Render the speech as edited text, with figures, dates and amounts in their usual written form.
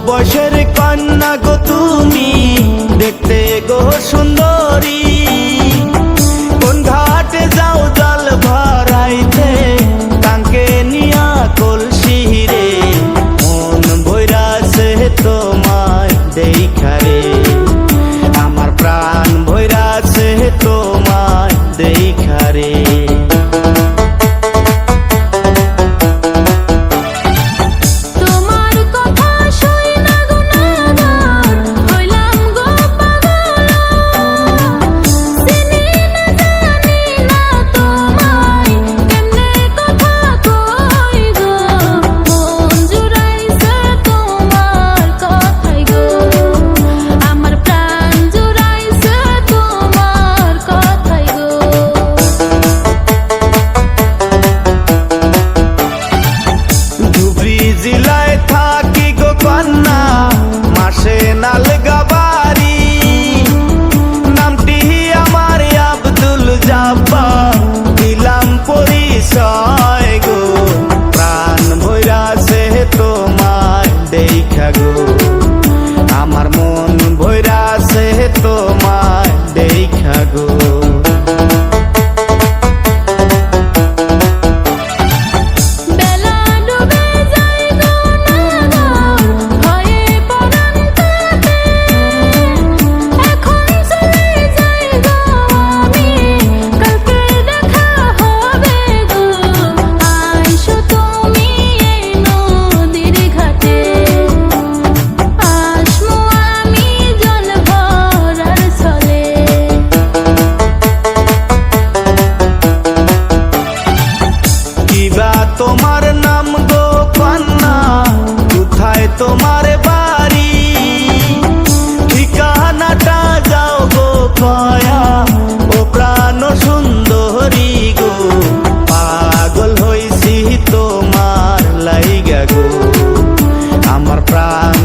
বয়সের কন্যা গো তুমি, দেখতে গো সুন্দরী। কোন ঘাটে যাও জল ভরাইতে, কাঙ্কে নিয়া কলসি রে। মন ভৈরাছে তোমায় দেখা রে, আমার প্রাণ ভৈরাছে তোমায় দেখা রে। জিলায় থাকি গো কন্যা, মাসে নালগা বাড়ি। নামটি আমার আব্দুল জাব্বার, দিলাম পরিচয় গো। প্রাণ ভৈরাছে তোমায় দেখা গো, আমার মন ভৈরাছে তোমায় দেখা গো। তোমার নাম গো কন্যা, কোথায় তোমার বাড়ি? ঠিকানাটা যাও গো কয়া, ও প্রাণ সুন্দরী গো। পাগল হইছি তোমার লাইগা গো, আমার প্রাণ